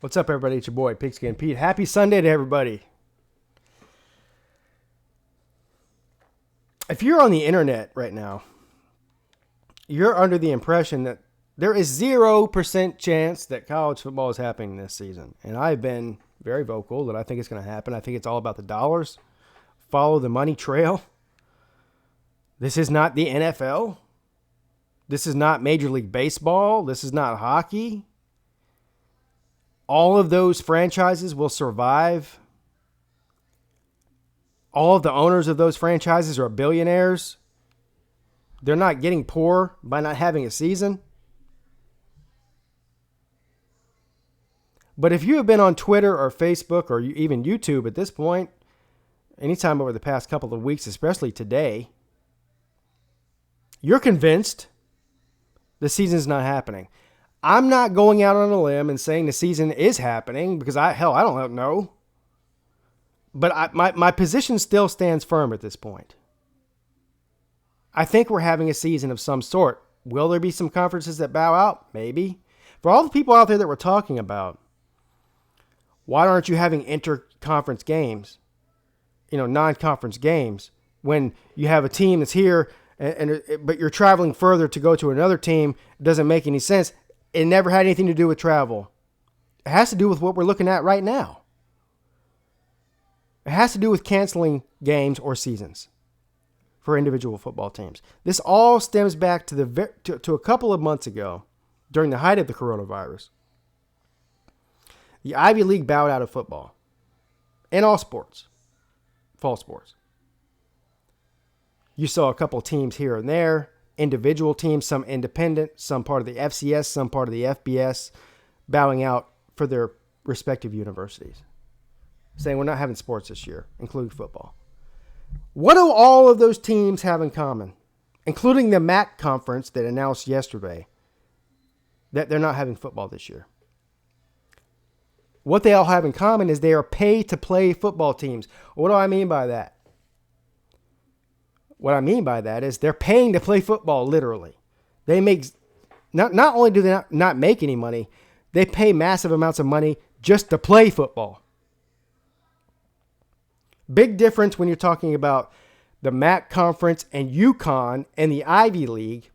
What's up, everybody? It's your boy, Pigskin Pete. Happy Sunday to everybody. If you're on the internet right now, you're under the impression that there is 0% chance that college football is happening this season. And I've been very vocal that I think it's going to happen. I think it's all about the dollars. Follow the money trail. This is not the NFL. This is not Major League Baseball. This is not hockey. All of those franchises will survive. All of the owners of those franchises are billionaires. They're not getting poor by not having a season. But if you have been on Twitter or Facebook or even YouTube at this point, anytime over the past couple of weeks, especially today, you're convinced the season's not happening. I'm not going out on a limb and saying the season is happening because I don't know. But my position still stands firm at this point. I think we're having a season of some sort. Will there be some conferences that bow out? Maybe. For all the people out there that we're talking about, why aren't you having inter-conference games? Non-conference games when you have a team that's here, but you're traveling further to go to another team. It doesn't make any sense. It never had anything to do with travel. It has to do with what we're looking at right now. It has to do with canceling games or seasons for individual football teams. This all stems back to a couple of months ago during the height of the coronavirus. The Ivy League bowed out of football in all sports, fall sports. You saw a couple teams here and there, individual teams, some independent, some part of the FCS, some part of the FBS, bowing out for their respective universities, saying we're not having sports this year, including football. What do all of those teams have in common, including the MAC conference that announced yesterday that they're not having football this year? What they all have in common is they are pay-to-play football teams. What do I mean by that? What I mean by that is they're paying to play football, literally. They make, not only do they not make any money, they pay massive amounts of money just to play football. Big difference when you're talking about the MAC conference and UConn and the Ivy League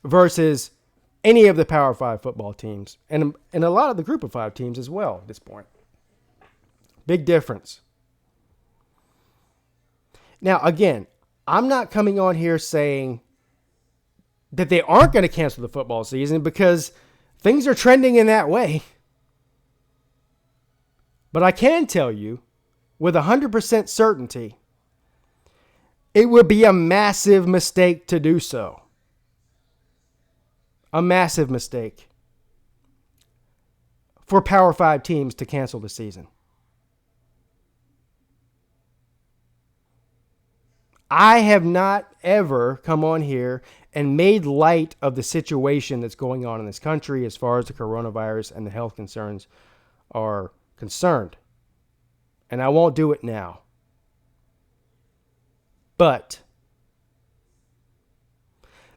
versus any of the Power 5 football teams and a lot of the Group of 5 teams as well at this point. Big difference. Now, again, I'm not coming on here saying that they aren't going to cancel the football season because things are trending in that way. But I can tell you with 100% certainty, it would be a massive mistake to do so. A massive mistake for Power 5 teams to cancel the season. I have not ever come on here and made light of the situation that's going on in this country as far as the coronavirus and the health concerns are concerned. And I won't do it now. But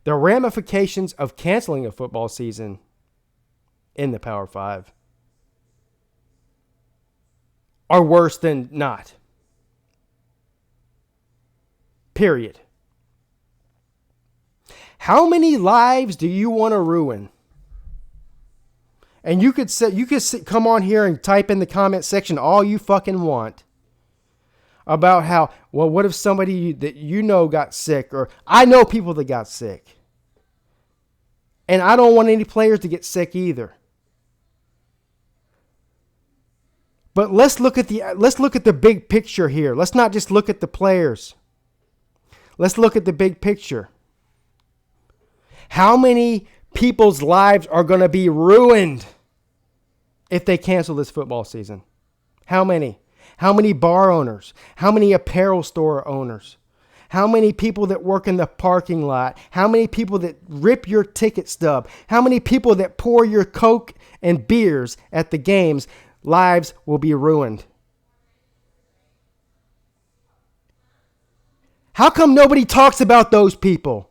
the ramifications of canceling a football season in the Power 5 are worse than not. Period. How many lives do you want to ruin? And you could come on here and type in the comment section all you fucking want about how, well, what if somebody that you know got sick, or I know people that got sick. And I don't want any players to get sick either. But let's look at the big picture here. Let's not just look at the players. Let's look at the big picture. How many people's lives are going to be ruined if they cancel this football season? How many? How many bar owners? How many apparel store owners? How many people that work in the parking lot? How many people that rip your ticket stub? How many people that pour your Coke and beers at the games? Lives will be ruined. How come nobody talks about those people?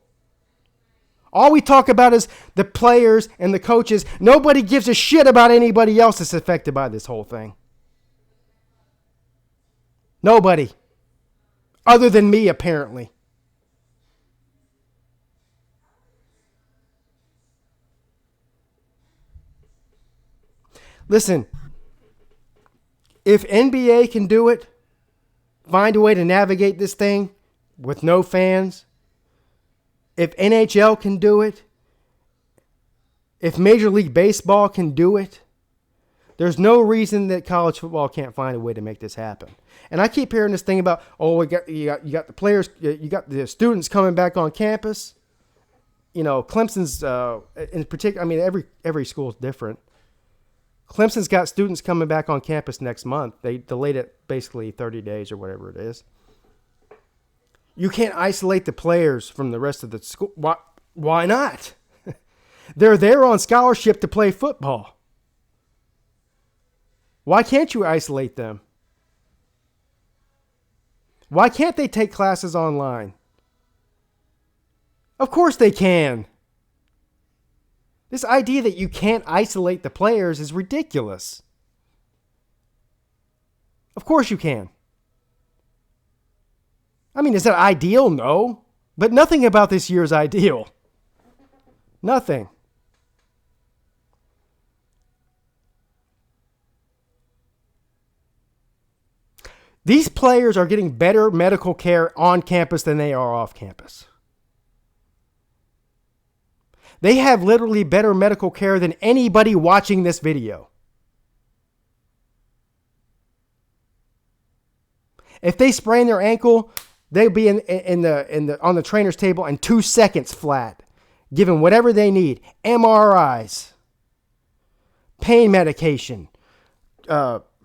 All we talk about is the players and the coaches. Nobody gives a shit about anybody else that's affected by this whole thing. Nobody. Other than me, apparently. Listen, if NBA can do it, find a way to navigate this thing with no fans, if NHL can do it, if Major League Baseball can do it, there's no reason that college football can't find a way to make this happen. And I keep hearing this thing about, you got the players, you got the students coming back on campus. You know, Clemson's in particular. I mean, every school is different. Clemson's got students coming back on campus next month. They delayed it basically 30 days or whatever it is. You can't isolate the players from the rest of the school. Why not? They're there on scholarship to play football. Why can't you isolate them? Why can't they take classes online? Of course they can. This idea that you can't isolate the players is ridiculous. Of course you can. I mean, is that ideal? No. But nothing about this year is ideal. Nothing. These players are getting better medical care on campus than they are off campus. They have literally better medical care than anybody watching this video. If they sprain their ankle, they'll be on the trainer's table in 2 seconds flat, given whatever they need. MRIs, pain medication,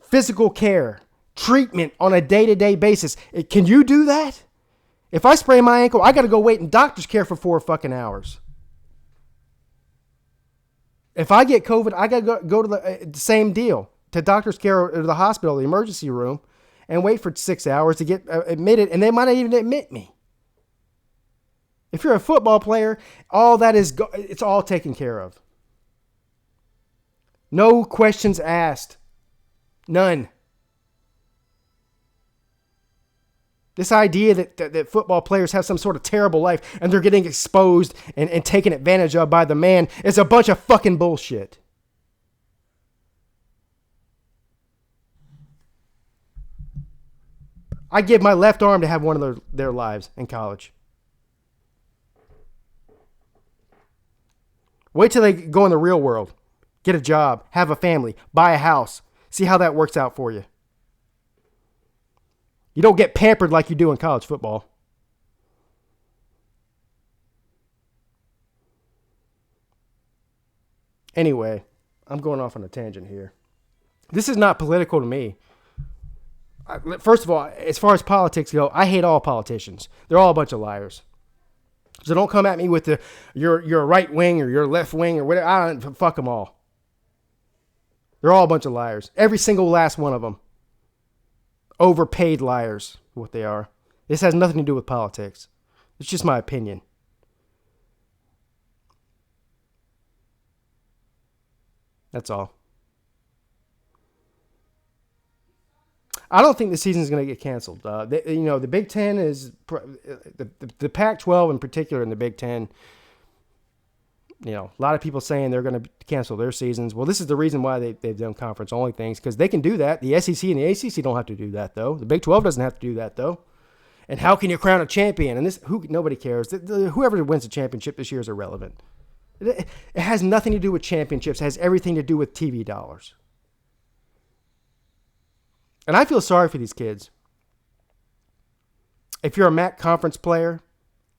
physical care, treatment on a day-to-day basis. Can you do that? If I sprain my ankle, I got to go wait in doctor's care for 4 fucking hours. If I get COVID, I got to go to the same deal, to doctor's care or to the hospital, the emergency room, and wait for 6 hours to get admitted, and they might not even admit me. If you're a football player, all that is, it's all taken care of. No questions asked. None. This idea that football players have some sort of terrible life and they're getting exposed and taken advantage of by the man is a bunch of fucking bullshit. I give my left arm to have one of their lives in college. Wait till they go in the real world. Get a job, have a family, buy a house. See how that works out for you. You don't get pampered like you do in college football. Anyway, I'm going off on a tangent here. This is not political to me. First of all, as far as politics go, I hate all politicians. They're all a bunch of liars. So don't come at me with you're right wing or you're left wing or whatever. Fuck them all. They're all a bunch of liars. Every single last one of them. Overpaid liars, what they are. This has nothing to do with politics. It's just my opinion. That's all. I don't think the season is going to get canceled. The Big Ten is the Pac-12 in particular, and the Big Ten. You know, a lot of people saying they're going to cancel their seasons. Well, this is the reason why they've done conference-only things, because they can do that. The SEC and the ACC don't have to do that, though. The Big 12 doesn't have to do that, though. And how can you crown a champion? And nobody cares. Whoever wins the championship this year is irrelevant. It has nothing to do with championships. It has everything to do with TV dollars. And I feel sorry for these kids. If you're a MAC conference player,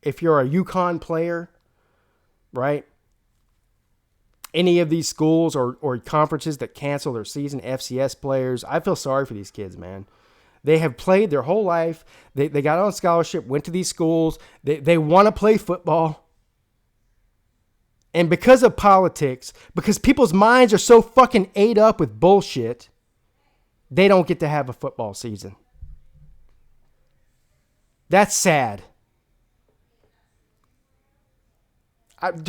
if you're a UConn player, right? Any of these schools or conferences that cancel their season, FCS players, I feel sorry for these kids, man. They have played their whole life. They got on scholarship, went to these schools. They want to play football. And because of politics, because people's minds are so fucking ate up with bullshit, they don't get to have a football season. That's sad.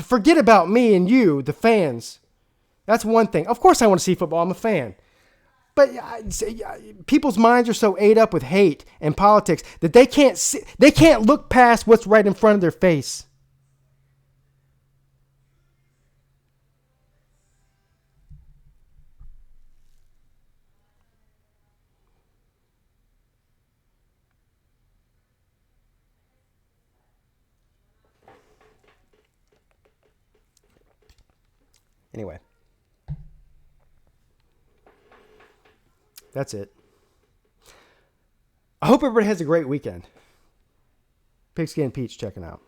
Forget about me and you, the fans. That's one thing. Of course I want to see football. I'm a fan. But people's minds are so ate up with hate and politics that they can't look past what's right in front of their face. Anyway. That's it. I hope everybody has a great weekend. Pigskin Pete's checking out.